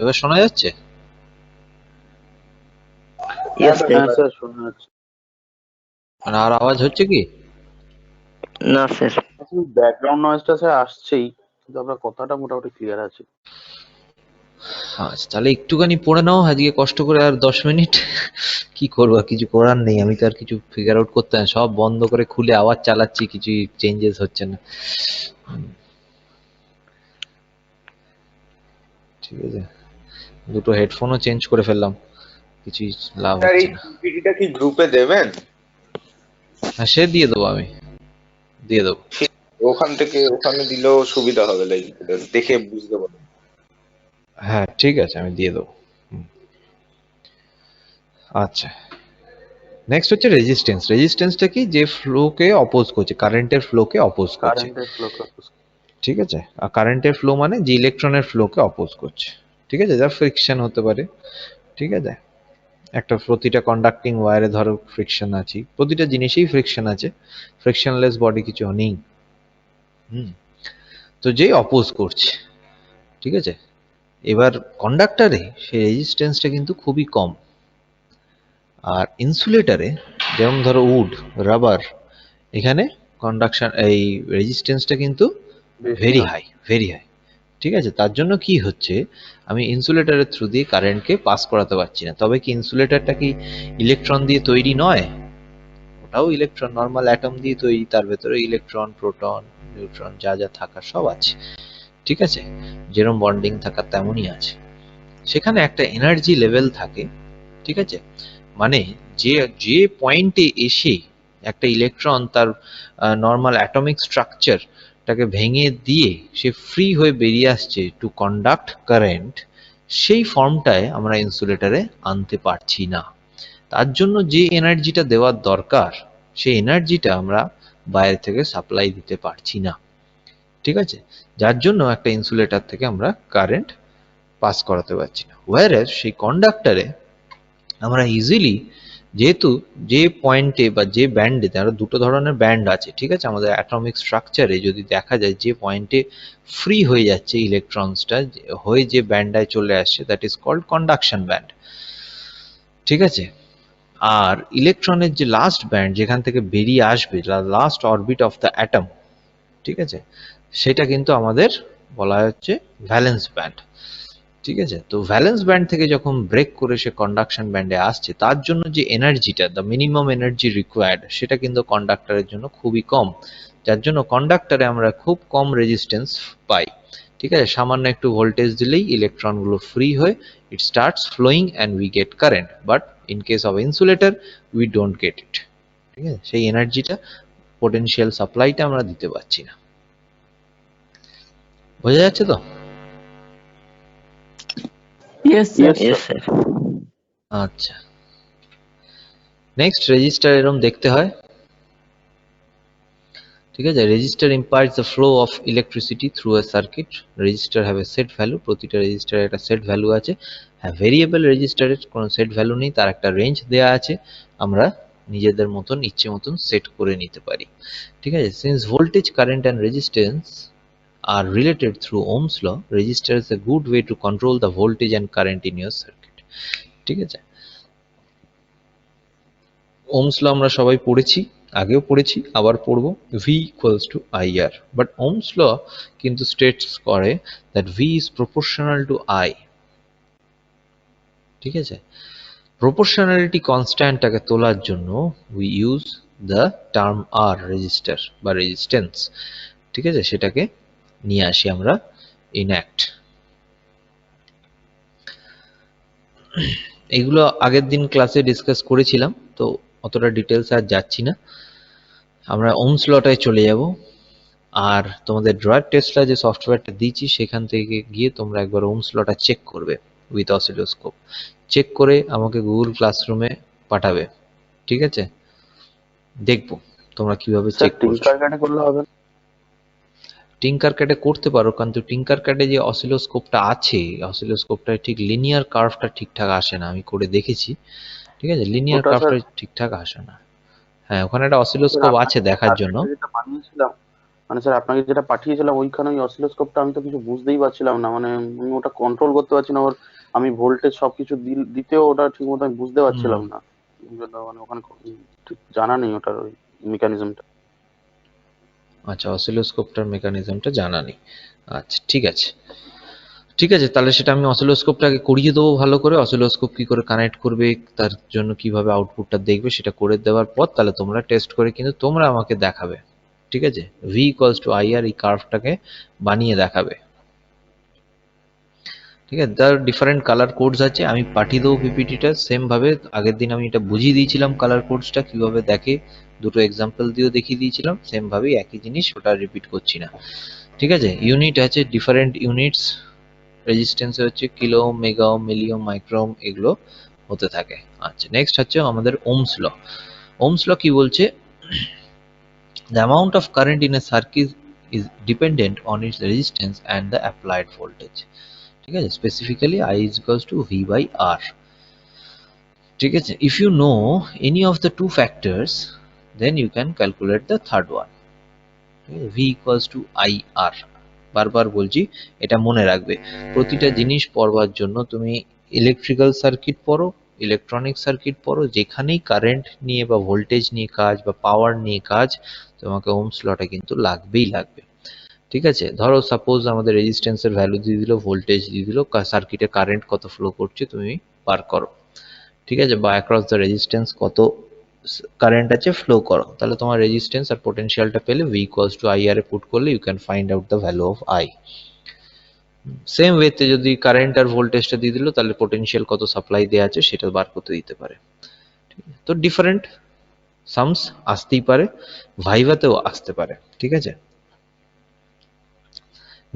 এবার শোনা যাচ্ছে? Yes, sir. হ্যাঁ স্যার শোনা যাচ্ছে। মানে আর আওয়াজ হচ্ছে কি? না স্যার। ব্যাকগ্রাউন্ড নয়েজটা স্যার আসছেই, কিন্তু আপনার কথাটা মোটামুটি ক্লিয়ার আছে। আচ্ছা তাহলে একটুখানি পড়ে নাও আজকে কষ্ট করে আর 10 মিনিট, কি করবো, কিছু করার নেই, আমি তো আর কিছু ফিগার আউট করতে না, সব বন্ধ করে খুলে আবার চালাচ্ছি, কিছু চেঞ্জেস হচ্ছে না। ঠিক আছে, দুটো হেডফোনও চেঞ্জ করে ফেললাম, কিছুই লাভ স্যার এই হচ্ছে না। পিপিটিটা কি গ্রুপে দেবেন? হ্যাঁ, সে দিয়ে দেবো, আমি দিয়ে দেবো। ওখানে দিলেও সুবিধা হবে, লাইক দেখে বুঝতে পারবেন। হ্যাঁ ঠিক আছে, আমি দিয়ে দেবো। আচ্ছা, নেক্সট হচ্ছে রেজিস্ট্যান্স। রেজিস্ট্যান্সটা কি, যে ফ্লোকে অপোজ করছে, কারেন্টের ফ্লোকে অপোজ করছে। কারেন্টের ফ্লো। ঠিক আছে, আর কারেন্টের ফ্লো মানে যে ইলেকট্রনের ফ্লোকে অপোজ করছে। ঠিক আছে, যা ফ্রিকশন হতে পারে। ঠিক আছে, একটা প্রতিটা কন্ডাক্টিং ওয়্যারে ধরো ফ্রিকশন আছে, প্রতিটা জিনিসেই ফ্রিকশন আছে, ফ্রিকশনলেস বডি কিছু নেই। তো যেই অপোজ করছে, ঠিক আছে, এবার কন্ডাক্টরে সেই রেজিস্ট্যান্সটা কিন্তু খুবই কম, আর ইনসুলেটরে যেমন ধরো উড, রাবার, এখানে কন্ডাকশন এই রেজিস্ট্যান্সটা কিন্তু ভেরি হাই, ভেরি হাই। ঠিক আছে, তার জন্য কি হচ্ছে, আমি ইনসুলেটরের থ্রু দিয়ে কারেন্টকে পাস করাতে পারছি না। তবে কি ইনসুলেটরটা কি ইলেকট্রন দিয়ে তৈরি নয়? ওটাও ইলেকট্রন, নর্মাল অ্যাটম দিয়ে তৈরি, তার ভেতরে ইলেকট্রন, প্রোটন, নিউট্রন যা যা থাকার সব আছে। ঠিক আছে, যেরকম বন্ডিং থাকার তেমনই আছে। সেখানে একটা এনার্জি লেভেল থাকে। ঠিক আছে, মানে যে যে পয়েন্টে এসে একটা ইলেকট্রন তার নর্মাল অ্যাটমিক স্ট্রাকচারটাকে ভেঙে দিয়ে সে ফ্রি হয়ে বেরিয়ে আসছে টু কন্ডাক্ট কারেন্ট, সেই ফর্মটায় আমরা ইনসুলেটরে আনতে পারছি না। তার জন্য যে এনার্জিটা দেওয়ার দরকার, সেই এনার্জিটা আমরা বাইরে থেকে সাপ্লাই দিতে পারছি না। ঠিক আছে, যার জন্য একটা ইনসুলেটর থেকে আমরা কারেন্ট পাস করাতে পারছি না। ওয়্যারএজ সেই কন্ডাক্টরে আমরা ইজিলি, যেহেতু যে পয়েন্টে বা যে ব্যান্ডে, তারা দুটো ধরনের ব্যান্ড আছে। ঠিক আছে, আমাদের অ্যাটমিক স্ট্রাকচারে যদি দেখা যায় যে পয়েন্টে ফ্রি হয়ে যাচ্ছে ইলেকট্রনসটা, হয়ে যে ব্যান্ডায় চলে আসছে, that is called conduction band. ঠিক আছে, আর ইলেকট্রনের যে লাস্ট ব্যান্ড, যেখান থেকে বেরিয়ে আসবে, last orbit of the atom, ঠিক আছে, সেটা কিন্তু আমাদের বলা হচ্ছে ভ্যালেন্স ব্যান্ড। ঠিক আছে, তো ভ্যালেন্স ব্যান্ড থেকে যখন ব্রেক করে সে কন্ডাকশন ব্যান্ডে আসছে, তার জন্য যে এনার্জিটা, দ্য মিনিমাম এনার্জি রিকোয়ার্ড, সেটা কিন্তু কন্ডাক্টরের জন্য খুবই কম, যার জন্য কন্ডাক্টরে আমরা খুব কম রেজিস্ট্যান্স পাই। ঠিক আছে, সামান্য একটু ভোল্টেজ দিলেই ইলেকট্রনগুলো ফ্রি হয়ে it starts flowing and we get current, but in case of insulator we don't get it. ঠিক আছে, সেই এনার্জিটা, পোটেনশিয়াল সাপ্লাইটা আমরা দিতে পারছি না। বোঝা যাচ্ছে তো? Yes, sir. Yes, sir. আচ্ছা, নেক্সট রেজিস্টার এরকম দেখতে হয়। ঠিক আছে, register imparts the flow of electricity through a circuit. Register have a set value, প্রতিটা রেজিস্টারের একটা সেট ভ্যালু আছে। হ্যাঁ, ভেরিয়েবল রেজিস্টারের কোনো সেট ভ্যালু নেই, তার একটা রেঞ্জ দেওয়া আছে, আমরা নিজেদের মতন ইচ্ছে মতন সেট করে নিতে পারি। ঠিক আছে, since voltage, current and resistance are related through Ohm's law, resistor is a good way to control the voltage and current in your circuit. ঠিক আছে, Ohm's law আমরা সবাই পড়েছি, আগেও পড়েছি, আবার পড়বো। V equals to IR, but Ohm's law কিন্তু states করে that V is proportional to I. ঠিক আছে, proportionality কনস্ট্যান্টটাকে তোলার জন্য we use the term R, resistor বা resistance। ঠিক আছে, সেটাকে নিয়ে আসি আমরা ইনঅ্যাক্ট। এগুলো আগের দিন ক্লাসে ডিসকাস করেছিলাম, তো অতটা ডিটেলস আর যাচ্ছি না, আমরা ওহমস লটায় চলে যাব। আর তোমাদের ড্রয়ার টেস্টটা যে সফটওয়্যারটা দিয়েছি, সেখান থেকে গিয়ে তোমরা একবার ওহমস লটা চেক করবে উইথ অসিলোস্কোপ, চেক করে আমাকে গুগল ক্লাসরুমে পাঠাবে। ঠিক আছে, দেখবো তোমরা কিভাবে চেক করছো। টিঙ্কার করলে হবে না? টিঙ্কার ক্যাটে করতে পারো, কিন্তু টিঙ্কার ক্যাটে যে অসিলোস্কোপটা আছে, অসিলোস্কোপটা ঠিক লিনিয়ার কার্ভটা ঠিকঠাক আসে না, আমি করে দেখেছি। ঠিক আছে, লিনিয়ার ওটা কার্ভটা স্যার ঠিকঠাক আসে না। হ্যাঁ, ওখানে একটা অসিলোস্কোপ আছে দেখার জন্য। যেটা বানিয়েছিলাম, মানে স্যার আপনাকে যেটা পাঠিয়েছিলাম ওইখানে ওই অসিলোস্কোপটা আমি তো কিছু বুঝতেই পারছিলাম না, মানে আমি ওটা কন্ট্রোল করতে পারছি না, ওর আমি ভোল্টেজ সবকিছু দিতেও ওটা ঠিক মতো আমি বুঝতে পারছিলাম না, মানে ওখানে ঠিক জানা নেই ওটার ওই মেকানিজমটা। আচ্ছা, অসিলোস্কোপটার মেকানিজমটা জানা নেই। আচ্ছা ঠিক আছে, ঠিক আছে, তাহলে সেটা আমি অসিলোস্কোপটাকে করিয়ে দেবো ভালো করে, অসিলোস্কোপ কি করে কানেক্ট করবে, তার জন্য কিভাবে আউটপুটটা দেখবে সেটা করে দেওয়ার পর তাহলে তোমরা টেস্ট করে কিন্তু তোমরা আমাকে দেখাবে। ঠিক আছে, ভি ইকুয়ালস টু আই আর এই কার্ভটাকে বানিয়ে দেখাবে। ঠিক আছে, তার ডিফারেন্ট কালার কোডস আছে, আমি পাঠিয়ে দেবো পিপিটিটা সেম ভাবে। আগের দিন আমি এটা বুঝিয়ে দিয়েছিলাম কালার কোডসটা কিভাবে দেখে, দুটো এক্সাম্পল দিয়েও দেখিয়ে দিয়েছিলাম, সেম ভাবেই একই জিনিস, ওটা রিপিট করছি না। ঠিক আছে, ইউনিট আছে ডিফারেন্ট ইউনিটস, রেজিস্ট্যান্স হচ্ছে কিলো, মেগা, মিলিয়ন, মাইক্রোম, এগুলো হতে থাকে। আচ্ছা, নেক্সট হচ্ছে আমাদের ওমস ল। ওমস ল কি বলছে, the amount of current in a circuit is dependent on its resistance and the applied voltage. ঠিক আছে, specifically I is equals to V by R। ঠিক আছে, if you know any of the two factors then you can calculate the third one। V equals to IR, বারবার বলছি এটা মনে রাখবে। প্রতিটা জিনিস পড়বার জন্য তুমি ইলেকট্রিক্যাল সার্কিট পড়ো, ইলেকট্রনিক সার্কিট পড়ো, যেখানেই কারেন্ট নিয়ে বা ভোল্টেজ নিয়ে কাজ বা পাওয়ার নিয়ে কাজ, তোমাকে ওহমস লটা কিন্তু লাগবেই লাগবে। ঠিক আছে, ধরো সাপোজ আমাদের রেজিস্ট্যান্সের ভ্যালু দিয়ে দিল, ভোল্টেজ দিয়ে দিল, সার্কিটে কারেন্ট কত ফ্লো করছে তুমি বার করো। ঠিক আছে, বা অ্যাক্রস দ্য রেজিস্ট্যান্স কত কারেন্ট আছে ফ্লো করো, তাহলে তোমার রেজিস্ট্যান্স আর পোটেনশিয়ালটা পেলে V ইকুয়ালস টু IR এ পুট করলে you can find out the value of I। Same ওয়েতে যদি কারেন্ট আর ভোল্টেজটা দিয়ে দিল, তাহলে পোটেনশিয়াল কত সাপ্লাই দেওয়া আছে সেটা বার করতে দিতে পারে। তো ডিফারেন্ট সামস আসতেই পারে, ভাইভাতেও আসতে পারে। ঠিক আছে,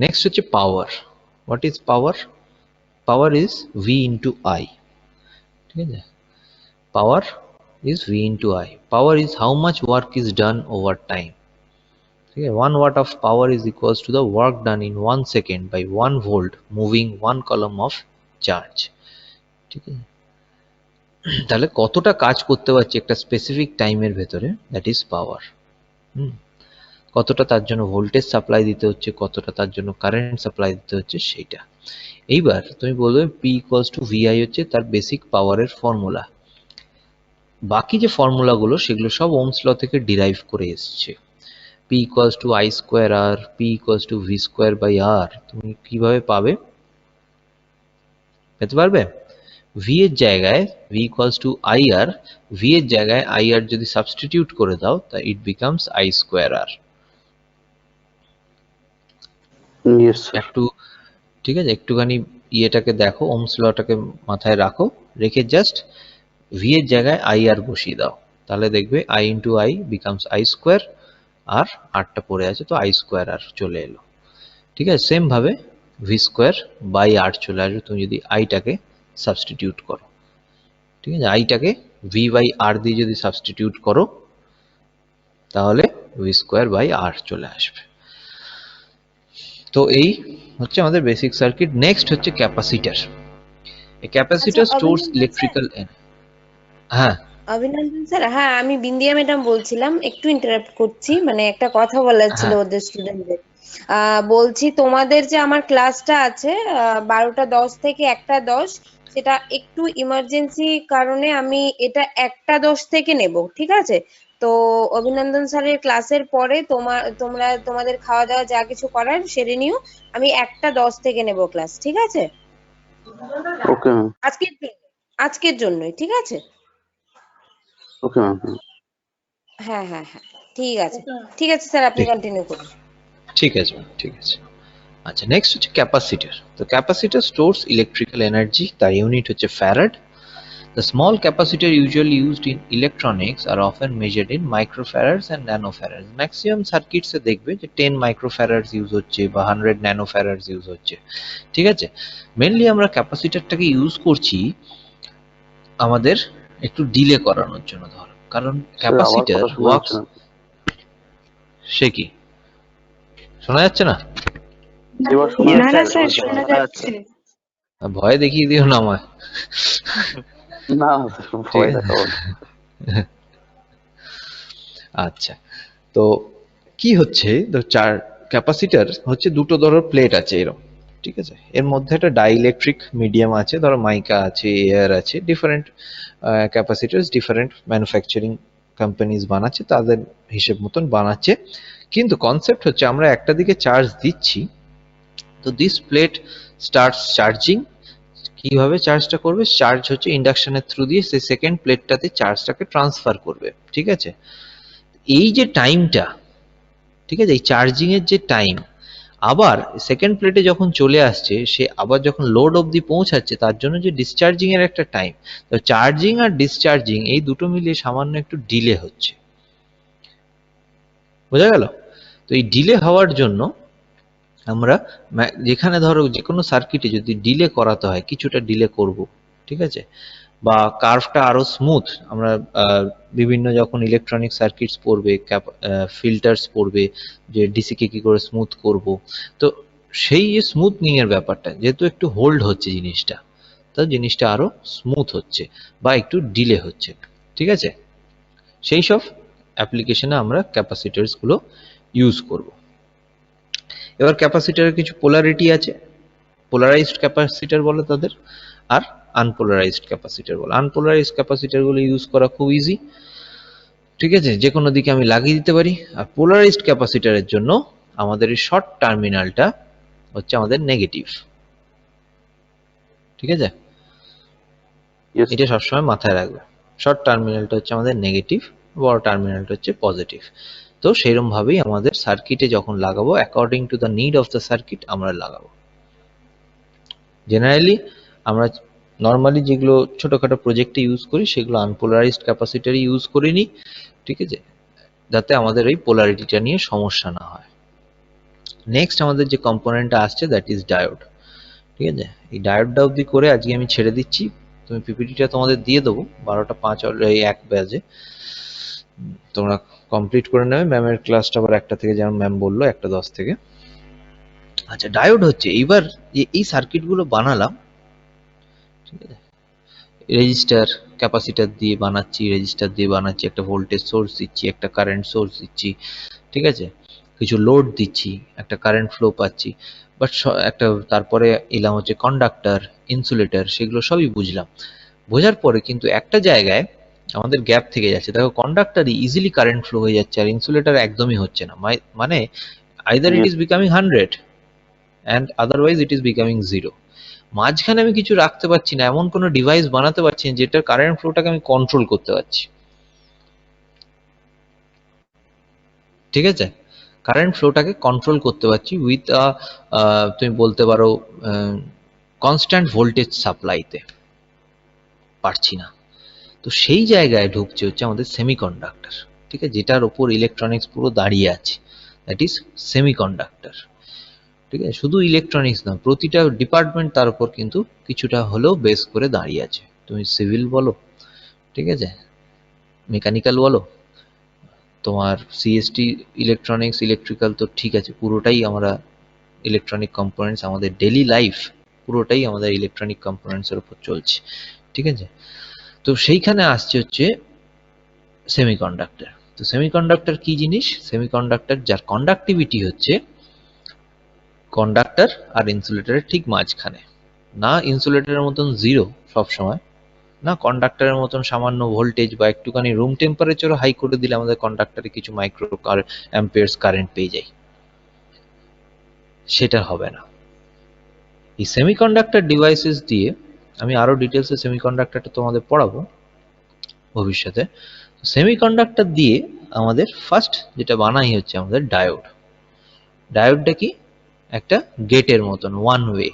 নেক্সট হচ্ছে power. What is power? Power is V into I। ঠিক আছে, power is V into I। Power is how much work is done over time। Okay, 1 watt of power is equals to the work done in 1 second by 1 volt moving 1 column of charge। ঠিক আছে, তাহলে কতটা কাজ করতে পারছে একটা specific টাইমের ভেতরে, দ্যাট ইজ পাওয়ার। কতটা তার জন্য ভোল্টেজ সাপ্লাই দিতে হচ্ছে, কতটা তার জন্য কারেন্ট সাপ্লাই দিতে হচ্ছে সেইটা। এইবার তুমি বলবে P ইকুয়ালস টু VI হচ্ছে তার বেসিক পাওয়ারের ফর্মুলা। বাকি যে ফর্মুলাগুলো সেগুলো সব ওহমস ল থেকে ডিরাইভ করে এসছে। P equals to I square R, P equals to V square by R, তুমি কিভাবে পাবে? পেতে পারবে? V এর জায়গায় V equals to IR, V এর জায়গায় IR যদি সাবস্টিটিউট করে দাও তা it becomes I square R। একটু ঠিক আছে, একটুখানি ইয়েটাকে দেখো, ওহমস লটাকে মাথায় রাখো, রেখে জাস্ট V এর জায়গায় IR বসিয়ে দাও, তাহলে দেখবে I into I becomes I square, আর আরটা পড়ে আছে তো I স্কোয়ার আর চলে এলো। ঠিক আছে, সেম ভাবে V স্কোয়ার বাই R চলে আসবে তুমি যদি আইটাকে সাবস্টিটিউট করো। ঠিক আছে, আইটাকে V বাই R দিয়ে যদি সাবস্টিটিউট করো তাহলে V স্কোয়ার বাই R চলে আসবে। তো এই হচ্ছে আমাদের বেসিক সার্কিট। নেক্সট হচ্ছে ক্যাপাসিটার। এই ক্যাপাসিটার স্টোরস ইলেকট্রিক্যাল এনার্জি। হ্যাঁ অভিনন্দন স্যার, হ্যাঁ আমি বিন্দিয়া ম্যাডাম বলছিলাম, একটু ইন্টারাপ্ট করছি, মানে একটা কথা বলার ছিল ওদের স্টুডেন্টদের। বলছি তোমাদের যে আমার ক্লাসটা আছে 12টা 10 থেকে 1টা 10, সেটা একটু ইমার্জেন্সি কারণে আমি এটা 1টা 10 থেকে নেব। ঠিক আছে, তো অভিনন্দন স্যারের ক্লাসের পরে তোমরা তোমাদের খাওয়া দাওয়া যা কিছু করার সেরে নিও, আমি 1টা 10 থেকে নেব ক্লাস। ঠিক আছে, ওকে ম্যাম। আজকের জন্যই। ঠিক আছে, ওকে ম্যাম। হ্যাঁ হ্যাঁ হ্যাঁ, ঠিক আছে ঠিক আছে স্যার, আপনি কন্টিনিউ করুন। ঠিক আছে, ঠিক আছে। আচ্ছা, নেক্সট হচ্ছে ক্যাপাসিটর। তো ক্যাপাসিটর স্টোরস ইলেকট্রিক্যাল এনার্জি, তার ইউনিট হচ্ছে farad. The small capacitor usually used in electronics are often measured in microfarads and nanofarads. Maximum circuits এ দেখবে যে 10 microfarads ইউজ হচ্ছে বা 100 nanofarads ইউজ হচ্ছে। ঠিক আছে, মেইনলি আমরা ক্যাপাসিটরটাকে ইউজ করছি আমাদের একটু ডিলে করানোর জন্য, ধরো, কারণ ক্যাপাসিটর ওয়ার্কস। সে কি শোনা যাচ্ছে না? ভয় দেখিয়ে দিও না আমায়। আচ্ছা, তো কি হচ্ছে, চার ক্যাপাসিটর হচ্ছে দুটো ধরো প্লেট আছে এরকম। ঠিক আছে, এর মধ্যে একটা ডাইইলেকট্রিক মিডিয়াম আছে, ধরো মাইকা আছে, এয়ার আছে, ডিফারেন্ট ক্যাপাসিটার্স ডিফারেন্ট ম্যানুফ্যাকচারিং কোম্পানিজ বানাচ্ছে, তাদের হিসেব মতন বানাচ্ছে। কিন্তু কনসেপ্ট হচ্ছে আমরা একটা দিকে চার্জ দিচ্ছি, তো দিস প্লেট স্টার্টস চার্জিং। কিভাবে চার্জটা করবে? চার্জ হচ্ছে ইন্ডাকশনের থ্রু দিয়ে সেই সেকেন্ড প্লেটটাতে চার্জটাকে ট্রান্সফার করবে, ঠিক আছে। এই যে টাইমটা, ঠিক আছে, এই চার্জিং এর যে টাইম, আবার সেকেন্ড প্লেটে যখন চলে আসছে সে আবার যখন লোড অবধি পৌঁছাচ্ছে তার জন্য যে ডিসচার্জিং এর একটা টাইম, তো চার্জিং আর ডিসচার্জিং এই দুটো মিলিয়ে সামান্য একটু ডিলে হচ্ছে, বোঝা গেল? তো এই ডিলে হওয়ার জন্য আমরা যেখানে ধরো যে কোনো সার্কিটে যদি ডিলে করাতে হয় কিছুটা ডিলে করব, ঠিক আছে, বা কার্ভটা আরো স্মুথ, আমরা বিভিন্ন যখন ইলেকট্রনিক সার্কিটস পড়বে, ফিল্টার্স পড়বে, যে ডিসি কে কি করে স্মুথ করব, তো সেই যে স্মুথনিং এর ব্যাপারটা, যেহেতু একটু হোল্ড হচ্ছে জিনিসটা, তো জিনিসটা আরো স্মুথ হচ্ছে বা একটু ডিলে হচ্ছে, ঠিক আছে। সেই সব অ্যাপ্লিকেশনে আমরা ক্যাপাসিটরস গুলো ইউজ করব। এবার ক্যাপাসিটরের কিছু পোলারিটি আছে, পোলারাইজড ক্যাপাসিটর বলে তাদের, আর আনপোলারাইজড ক্যাপাসিটর বলে। আনপোলারাইজড ক্যাপাসিটর গুলো ইউজ করা খুব ইজি, ঠিক আছে, যে কোনো দিকে আমি লাগিয়ে দিতে পারি। আর পোলারাইজড ক্যাপাসিটরের জন্য আমাদের এই শর্ট টার্মিনালটা হচ্ছে আমাদের নেগেটিভ, ঠিক আছে, Yes. এটা সবসময় মাথায় রাখবে। শর্ট টার্মিনালটা হচ্ছে আমাদের নেগেটিভ, বড় টার্মিনালটা হচ্ছে পজিটিভ। তো সেরকম ভাবেই আমাদের সার্কিটে যখন লাগাবো, according to the need of the circuit আমরা লাগাবো। জেনারেলি আমরা নর্মালি যেগুলো ছোটখাটো প্রজেক্টে ইউজ করি সেগুলো আনপোলারাইজড ক্যাপাসিটরই ইউজ করিনি, ঠিক আছে, যাতে আমাদের এই পোলারিটিটা নিয়ে সমস্যা না হয়। নেক্সট আমাদের যে কম্পোনেন্টটা আসছে দ্যাট ইজ ডায়োড, ঠিক আছে। এই ডায়োডটা অবধি করে আজকে আমি ছেড়ে দিচ্ছি, তুমি পিপিটিটা তোমাদের দিয়ে দেবো 12টা 5 1 বাজে, তোমরা কমপ্লিট করে নেবে। ম্যামের ক্লাসটা আবার 1টা থেকে, যেমন ম্যাম বললো 1টা 10 থেকে। আচ্ছা, ডায়োড হচ্ছে এইবার এই সার্কিটগুলো বানালাম, ঠিক আছে, রেজিস্টার ক্যাপাসিটর দিয়ে বানাচ্ছি, রেজিস্টার দিয়ে বানাচ্ছি, একটা ভোল্টেজ সোর্স দিচ্ছি, একটা কারেন্ট সোর্স দিচ্ছি, ঠিক আছে, কিছু লোড দিচ্ছি, একটা কারেন্ট ফ্লো পাচ্ছি, বাট একটা তারপরে এলাম হচ্ছে কন্ডাক্টর, ইনসুলেটর, সেগুলো সবই বুঝলাম। বোঝার পরে কিন্তু একটা জায়গায় আমাদের গ্যাপ থেকে যাচ্ছে। দেখো, কন্ডাক্টরই ইজিলি কারেন্ট ফ্লো হয়ে যাচ্ছে আর ইনসুলেটর একদমই হচ্ছে না, মানে either it is becoming 100 and otherwise it is becoming 0। মাঝখানে আমি কিছু রাখতে পারছি না, এমন কোনো ডিভাইস বানাতে পারছি না যেটার কারেন্ট ফ্লোটাকে আমি কন্ট্রোল করতে পারছি, ঠিক আছে, কারেন্ট ফ্লোটাকে কন্ট্রোল করতে পারছি উইথ তুমি বলতে পারো কনস্ট্যান্ট ভোল্টেজ সাপ্লাইতে পারছি না। তো সেই জায়গায় ঢুকছে হচ্ছে আমাদের সেমিকন্ডাক্টর, ঠিক আছে, যেটার উপর ইলেকট্রনিক্স পুরো দাঁড়িয়ে আছে, দ্যাট ইজ সেমিকন্ডাক্টর, ঠিক আছে। শুধু ইলেকট্রনিক্স না, প্রতিটা ডিপার্টমেন্ট তার উপর কিন্তু কিছুটা হলেও বেস করে দাঁড়িয়ে আছে। তুমি সিভিল বলো, ঠিক আছে, মেকানিক্যাল বলো, তোমার সিএসটি, ইলেকট্রনিক্স, ইলেকট্রিক্যাল, তো ঠিক আছে, পুরোটাই আমরা ইলেকট্রনিক কম্পোনেন্টস, আমাদের ডেইলি লাইফ পুরোটাই আমাদের ইলেকট্রনিক কম্পোনেন্টসের উপর চলছে, ঠিক আছে। তো সেইখানে আসছে হচ্ছে সেমিকন্ডাক্টর। তো সেমিকন্ডাক্টর কি জিনিস? সেমিকন্ডাক্টর যার কন্ডাক্টিভিটি হচ্ছে কন্ডাক্টর আর ইনসুলেটরের ঠিক মাঝখানে, না ইনসুলেটরের মতন 0 সবসময়, না কন্ডাক্টরের মতন সামান্য ভোল্টেজ বা একটুখানি রুম টেম্পারেচারও হাই করে দিলে আমাদের কন্ডাক্টরে কিছু মাইক্রো অ্যাম্পিয়ার্স কারেন্ট পেয়ে যাই, সেটা হবে না। এই সেমিকন্ডাক্টর ডিভাইসেস দিয়ে আমি আরো ডিটেলসে সেমিকন্ডাক্টরটা তোমাদের পড়াবো ভবিষ্যতে। সেমিকন্ডাক্টর দিয়ে আমাদের ফার্স্ট যেটা বানাই হচ্ছে আমাদের ডায়োড। ডায়োডটা কি? একটা গেটের মতন, ওয়ান ওয়ে।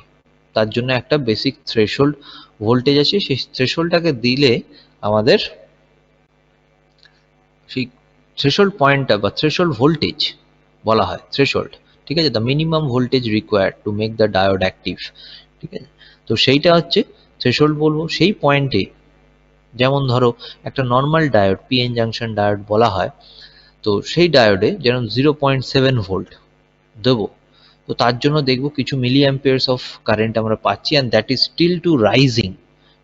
তার জন্য একটা বেসিক থ্রেশহোল্ড ভোল্টেজ আছে, সেই থ্রেশহোল্ডটাকে দিলে আমাদের সেই থ্রেশহোল্ড পয়েন্টটা বা থ্রেশহোল্ড ভোল্টেজ বলা হয় থ্রেশহোল্ড, ঠিক আছে, the minimum voltage required to make the diode active, ঠিক আছে। তো সেইটা হচ্ছে থ্রেশহোল্ড বলবো। সেই পয়েন্টে যেমন ধরো একটা normal diode, PN junction diode বলা হয়, তো সেই ডায়োডে যেমন 0.7 ভোল্ট দেবো, তো তার জন্য দেখবো কিছু মিলি অ্যাম্পিয়ার্স অফ কারেন্ট আমরা পাচ্ছি, and that is still to rising,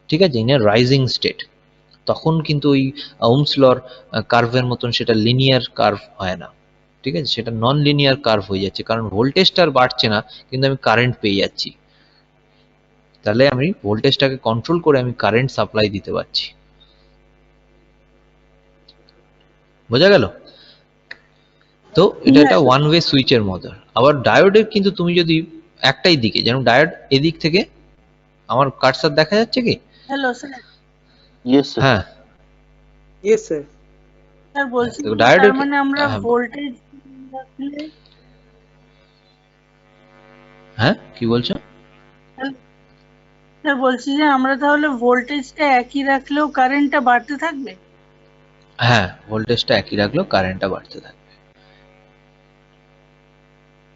ঠিক আছে, ইন এ রাইজিং স্টেট। তখন কিন্তু ওই ওহমস লর কার্ভের মতন সেটা লিনিয়ার কার্ভ হয় না, ঠিক আছে, সেটা নন লিনিয়ার কার্ভ হয়ে যাচ্ছে, কারণ ভোল্টেজটা আর বাড়ছে না কিন্তু আমি কারেন্ট পেয়ে যাচ্ছি। তাহলে আমি ভোল্টেজটাকে কন্ট্রোল করে আমি কারেন্ট সাপ্লাই দিতে পারছি, বোঝা গেল? তো এটা একটা ওয়ান ওয়ে সুইচের মতো। আবার ডায়োডের কিন্তু তুমি যদি একটাই দিকে, যেন ডায়োড এদিক থেকে, আমার কার্সার দেখা যাচ্ছে কি? Hello sir, yes sir. হ্যাঁ Yes, sir. স্যার বলছি দেখো যে ডায়োডের তার মানে আমরা হ্যাঁ ভোল্টেজ রাখলে, হ্যাঁ কি বলছো? স্যার বলছি যে আমরা তাহলে ভোল্টেজটা একই রাখলেও কারেন্টটা বাড়তে থাকবে। হ্যাঁ, ভোল্টেজটা একই রাখলেও কারেন্টটা বাড়তে থাকবে।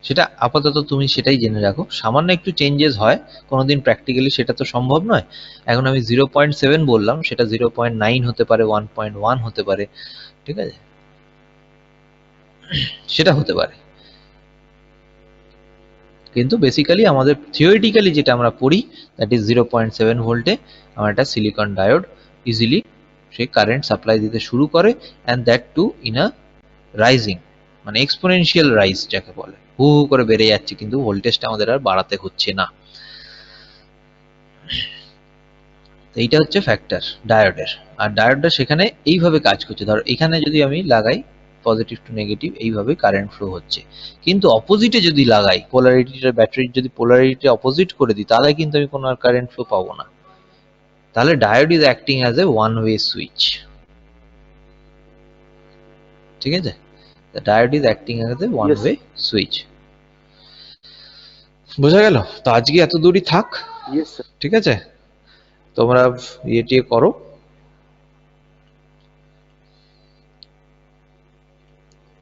সেটা আপাতত তুমি সেটাই জেনে রাখো। সামান্য একটু চেঞ্জেস হয় কোনোদিন, প্র্যাকটিক্যালি সেটা তো সম্ভব নয়। এখন আমি 0.7 বললাম, সেটা 0.9 হতে পারে, 1.1 হতে পারে, ঠিক আছে, সেটা হতে পারে। কিন্তু বেসিক্যালি আমাদের থিওরিটিক্যালি যেটা আমরা পড়ি, দ্যাট ইজ 0.7 ভোল্টে আমার একটা সিলিকন ডায়োড ইজিলি সে কারেন্ট সাপ্লাই দিতে শুরু করে, and that to in a rising, মানে এক্সপোনেনশিয়াল রাইজ যাকে বলে, হু হু করে বেড়ে যাচ্ছে, কিন্তু ভোল্টেজটা আমাদের আর বাড়াতে হচ্ছে না। এইটা হচ্ছে ফ্যাক্টর ডায়োডের। আর ডায়োডটা সেখানে এইভাবে কাজ করছে, ধরো এখানে যদি আমি লাগাই পজিটিভ টু নেগেটিভ, এইভাবে কারেন্ট ফ্লো হচ্ছে। কিন্তু অপোজিটে যদি লাগাই, পোলারিটিটা, ব্যাটারির যদি পোলারিটি অপোজিট করে দিই, তাহলে কিন্তু আমি কোনো আর কারেন্ট ফ্লো পাবো না। তাহলে diode is acting as a one way switch, ঠিক আছে? The diode is acting as a one way switch. বোঝা গেল? তো আজকে এত দূরই থাক, ইয়েস স্যার। ঠিক আছে? তোমরা ইয়ে টিয়ে করো,